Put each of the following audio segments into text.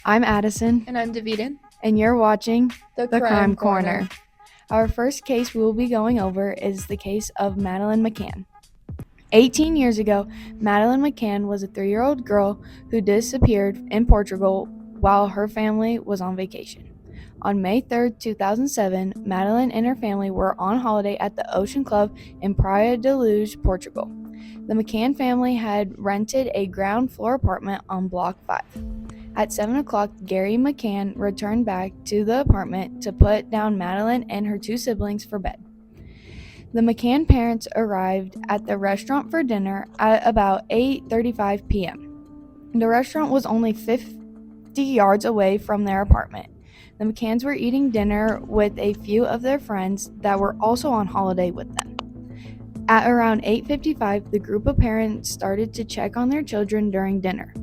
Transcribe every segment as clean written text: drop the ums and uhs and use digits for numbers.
I'm Addison, And I'm Davidan. and you're watching The Crime Corner. Our first case we will be going over is the case of Madeleine McCann. 18 years ago, Madeleine McCann was a 3-year-old girl who disappeared in Portugal while her family was on vacation. On May 3, 2007, Madeleine and her family were on holiday at the Ocean Club in Praia de Luz, Portugal. The McCann family had rented a ground floor apartment on Block 5. At 7 o'clock, Gary McCann returned back to the apartment to put down Madeleine and her 2 siblings for bed. The McCann parents arrived at the restaurant for dinner at about 8:35 p.m. The restaurant was only 50 yards away from their apartment. The McCanns were eating dinner with a few of their friends that were also on holiday with them. At around 8:55, the group of parents started to check on their children during dinner.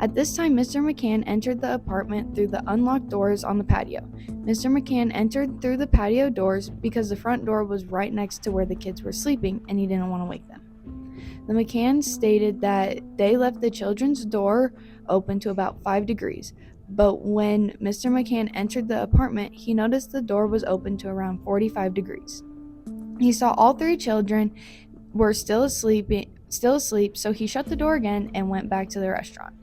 At this time, Mr. McCann entered the apartment through the unlocked doors on the patio. Mr. McCann entered through the patio doors because the front door was right next to where the kids were sleeping and he didn't want to wake them. The McCanns stated that they left the children's door open to about 5 degrees, but when Mr. McCann entered the apartment, he noticed the door was open to around 45 degrees. He saw all 3 children were still asleep, so he shut the door again and went back to the restaurant.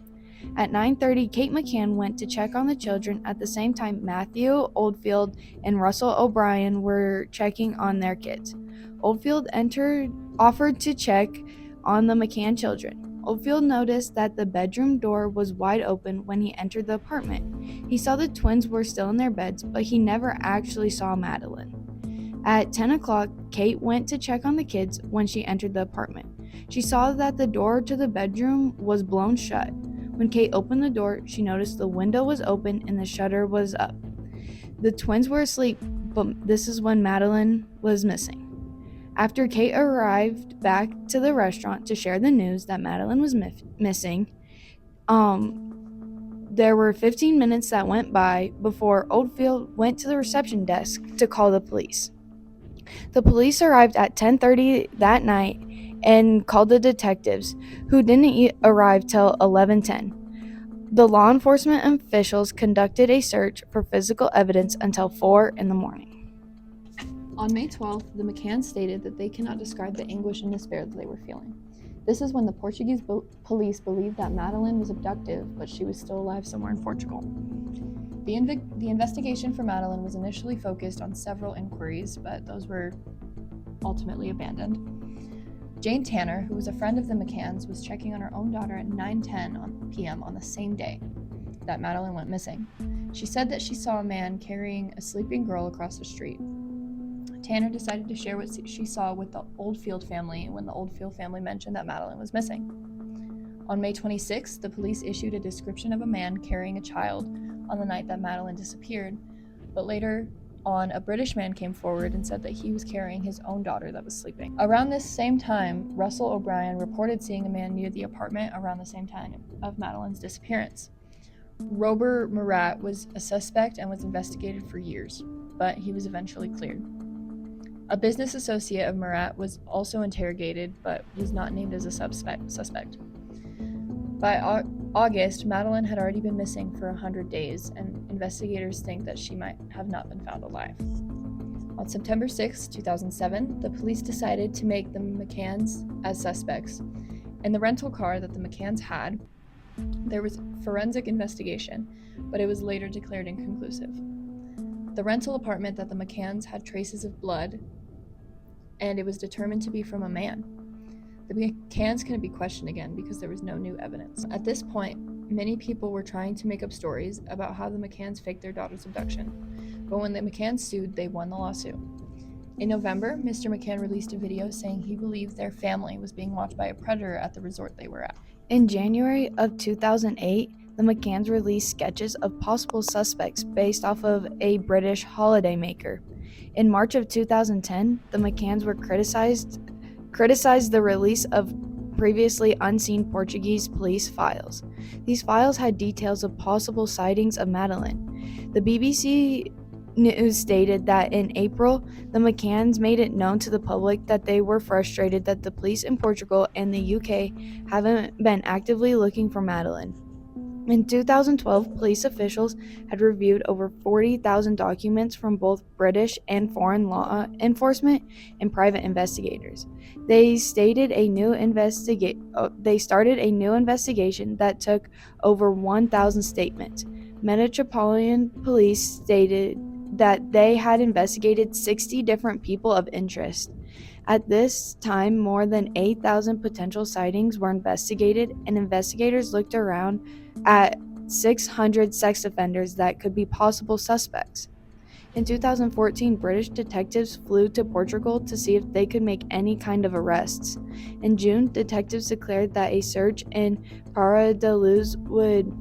At 9:30, Kate McCann went to check on the children. At the same time, Matthew Oldfield and Russell O'Brien were checking on their kids. Oldfield offered to check on the McCann children. Oldfield noticed that the bedroom door was wide open when he entered the apartment. He saw the twins were still in their beds, but he never actually saw Madeleine. At 10 o'clock, Kate went to check on the kids when she entered the apartment. She saw that the door to the bedroom was blown shut. When Kate opened the door, she noticed the window was open and the shutter was up. The twins were asleep, but this is when Madeleine was missing. After Kate arrived back to the restaurant to share the news that Madeleine was missing, there were 15 minutes that went by before Oldfield went to the reception desk to call the police. The police arrived at 10:30 that night and called the detectives, who didn't arrive till 11:10. The law enforcement officials conducted a search for physical evidence until 4 in the morning. On May 12th, the McCanns stated that they cannot describe the anguish and despair that they were feeling. This is when the Portuguese police believed that Madeleine was abducted, but she was still alive somewhere in Portugal. The investigation for Madeleine was initially focused on several inquiries, but those were ultimately abandoned. Jane Tanner, who was a friend of the McCanns, was checking on her own daughter at 9:10 p.m. on the same day that Madeleine went missing. She said that she saw a man carrying a sleeping girl across the street. Tanner decided to share what she saw with the Oldfield family when the Oldfield family mentioned that Madeleine was missing. On May 26th, the police issued a description of a man carrying a child on the night that Madeleine disappeared, but later on, a British man came forward and said that he was carrying his own daughter that was sleeping. Around this same time, Russell O'Brien reported seeing a man near the apartment around the same time of Madeleine's disappearance. Robert Murat was a suspect and was investigated for years, but he was eventually cleared. A business associate of Murat was also interrogated, but was not named as a suspect. By August, Madeleine had already been missing for 100 days, and investigators think that she might have not been found alive. On September 6, 2007, the police decided to make the McCanns as suspects. In the rental car that the McCanns had, there was forensic investigation, but it was later declared inconclusive. The rental apartment that the McCanns had traces of blood, and it was determined to be from a man. The McCanns couldn't be questioned again because there was no new evidence. At this point, many people were trying to make up stories about how the McCanns faked their daughter's abduction, but when the McCanns sued, they won the lawsuit. In November, Mr. McCann released a video saying he believed their family was being watched by a predator at the resort they were at. In January of 2008, the McCanns released sketches of possible suspects based off of a British holidaymaker. In March of 2010, the McCanns were criticized the release of previously unseen Portuguese police files. These files had details of possible sightings of Madeleine. The BBC News stated that in April, the McCanns made it known to the public that they were frustrated that the police in Portugal and the UK haven't been actively looking for Madeleine. In 2012, police officials had reviewed over 40,000 documents from both British and foreign law enforcement and private investigators. They started a new investigation that took over 1,000 statements. Metropolitan Police stated that they had investigated 60 different people of interest. At this time, more than 8,000 potential sightings were investigated, and investigators looked around at 600 sex offenders that could be possible suspects. In 2014, British detectives flew to Portugal to see if they could make any kind of arrests. In June, detectives declared that a search in Para de Luz would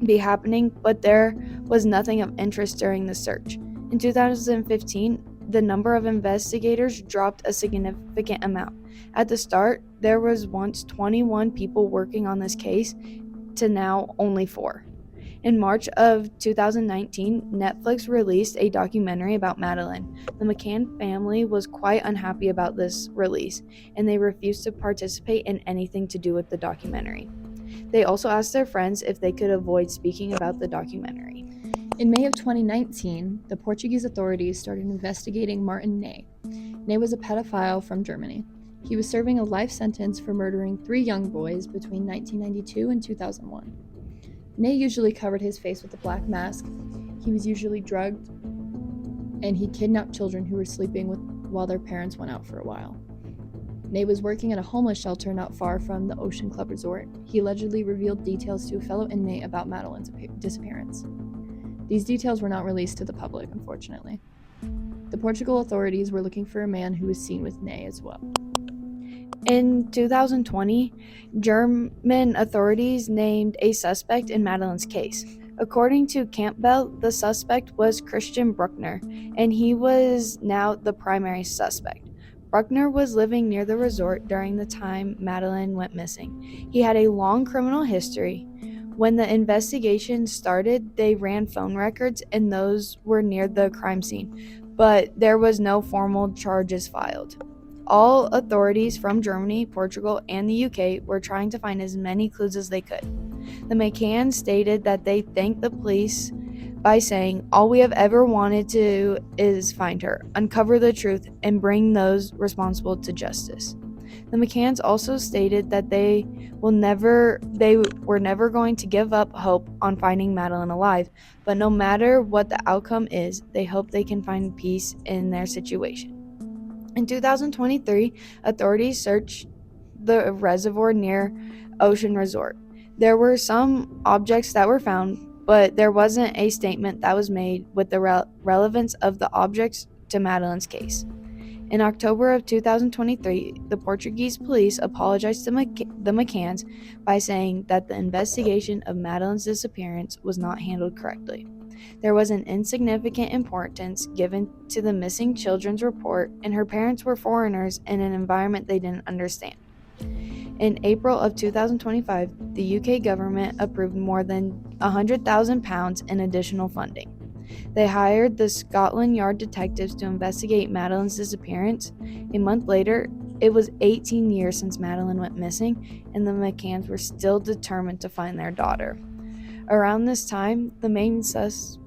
be happening, but there was nothing of interest during the search. In 2015, the number of investigators dropped a significant amount. At the start, there was once 21 people working on this case to now only 4. In March of 2019, Netflix released a documentary about Madeleine. The McCann family was quite unhappy about this release, and they refused to participate in anything to do with the documentary. They also asked their friends if they could avoid speaking about the documentary. In May of 2019, the Portuguese authorities started investigating Martin Ney. Ney was a pedophile from Germany. He was serving a life sentence for murdering 3 young boys between 1992 and 2001. Ney usually covered his face with a black mask. He was usually drugged, and he kidnapped children who were sleeping while their parents went out for a while. Ney was working at a homeless shelter not far from the Ocean Club Resort. He allegedly revealed details to a fellow inmate about Madeleine's disappearance. These details were not released to the public, unfortunately. The Portugal authorities were looking for a man who was seen with Ney as well. In 2020, German authorities named a suspect in Madeleine's case. According to Campbell, the suspect was Christian Bruckner, and he was now the primary suspect. Bruckner was living near the resort during the time Madeleine went missing. He had a long criminal history. When the investigation started, they ran phone records, and those were near the crime scene, but there was no formal charges filed. All authorities from Germany, Portugal, and the UK were trying to find as many clues as they could. The McCann stated that they thanked the police by saying, "All we have ever wanted to is find her, uncover the truth, and bring those responsible to justice." The McCanns also stated that they were never going to give up hope on finding Madeleine alive, but no matter what the outcome is, they hope they can find peace in their situation. In 2023, authorities searched the reservoir near Ocean Resort. There were some objects that were found, but there wasn't a statement that was made with the relevance of the objects to Madeleine's case. In October of 2023, the Portuguese police apologized to the McCanns by saying that the investigation of Madeleine's disappearance was not handled correctly. There was an insignificant importance given to the missing children's report, and her parents were foreigners in an environment they didn't understand. In April of 2025, the UK government approved more than £100,000 in additional funding. They hired the Scotland Yard detectives to investigate Madeleine's disappearance. A month later, it was 18 years since Madeleine went missing, and the McCanns were still determined to find their daughter. Around this time, the main suspect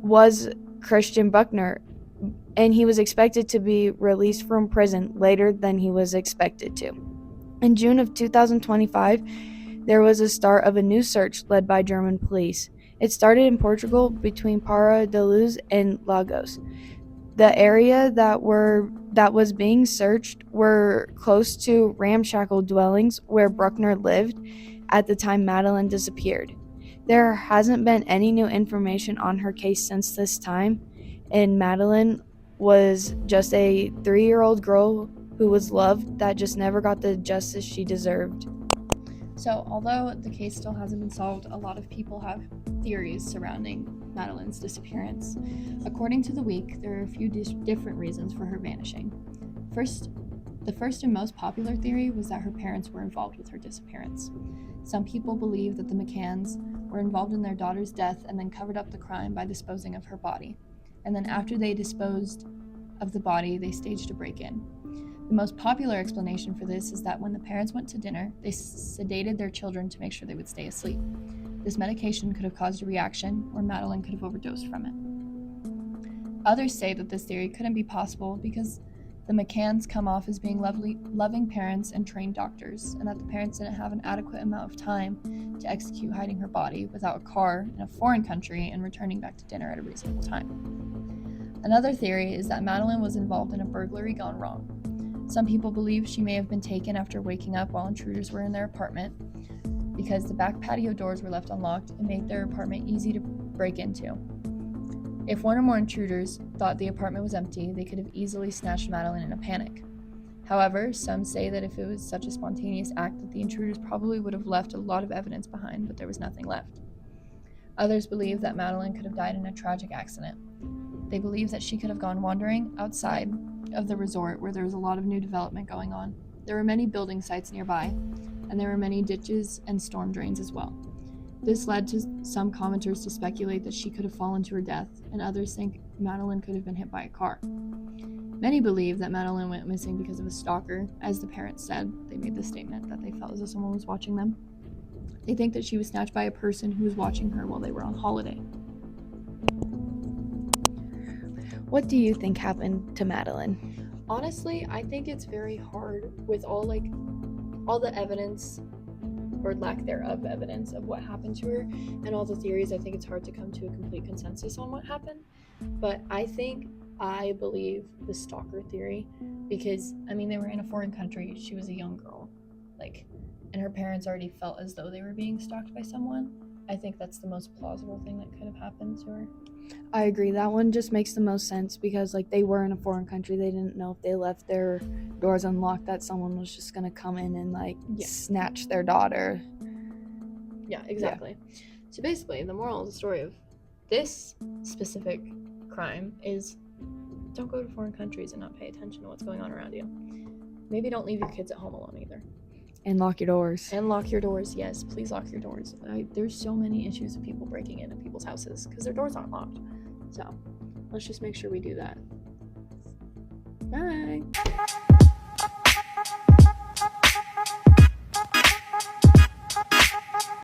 was Christian Bruckner, and he was expected to be released from prison later than he was expected to. In June of 2025, there was a start of a new search led by German police. It started in Portugal between Para de Luz and Lagos. The area that was being searched were close to ramshackle dwellings where Bruckner lived at the time Madeleine disappeared. There hasn't been any new information on her case since this time, and Madeleine was just a 3-year-old girl who was loved that just never got the justice she deserved. So, although the case still hasn't been solved, a lot of people have theories surrounding Madeleine's disappearance. According to The Week, there are a few different reasons for her vanishing. The first and most popular theory was that her parents were involved with her disappearance. Some people believe that the McCanns were involved in their daughter's death and then covered up the crime by disposing of her body. And then after they disposed of the body, they staged a break-in. The most popular explanation for this is that when the parents went to dinner, they sedated their children to make sure they would stay asleep. This medication could have caused a reaction, or Madeleine could have overdosed from it. Others say that this theory couldn't be possible because the McCanns come off as being loving parents and trained doctors, and that the parents didn't have an adequate amount of time to execute hiding her body without a car in a foreign country and returning back to dinner at a reasonable time. Another theory is that Madeleine was involved in a burglary gone wrong. Some people believe she may have been taken after waking up while intruders were in their apartment because the back patio doors were left unlocked and made their apartment easy to break into. If one or more intruders thought the apartment was empty, they could have easily snatched Madeleine in a panic. However, some say that if it was such a spontaneous act that the intruders probably would have left a lot of evidence behind, but there was nothing left. Others believe that Madeleine could have died in a tragic accident. They believe that she could have gone wandering outside of the resort where there was a lot of new development going on. There were many building sites nearby, and there were many ditches and storm drains as well. This led to some commenters to speculate that she could have fallen to her death, and others think Madeleine could have been hit by a car. Many believe that Madeleine went missing because of a stalker. As the parents said, they made the statement that they felt as though someone was watching them. They think that she was snatched by a person who was watching her while they were on holiday. What do you think happened to Madeleine? Honestly, I think it's very hard with all the evidence or lack thereof evidence of what happened to her and all the theories. I think it's hard to come to a complete consensus on what happened, but I believe the stalker theory because they were in a foreign country. She was a young girl, and her parents already felt as though they were being stalked by someone. I think that's the most plausible thing that could have happened to her. I agree. That one just makes the most sense because they were in a foreign country. They didn't know if they left their doors unlocked that someone was just going to come in and snatch their daughter. Yeah, exactly. Yeah. So basically, the moral of the story of this specific crime is don't go to foreign countries and not pay attention to what's going on around you. Maybe don't leave your kids at home alone either. And lock your doors. And lock your doors, yes. Please lock your doors. There's so many issues of people breaking into people's houses because their doors aren't locked. So let's just make sure we do that. Bye.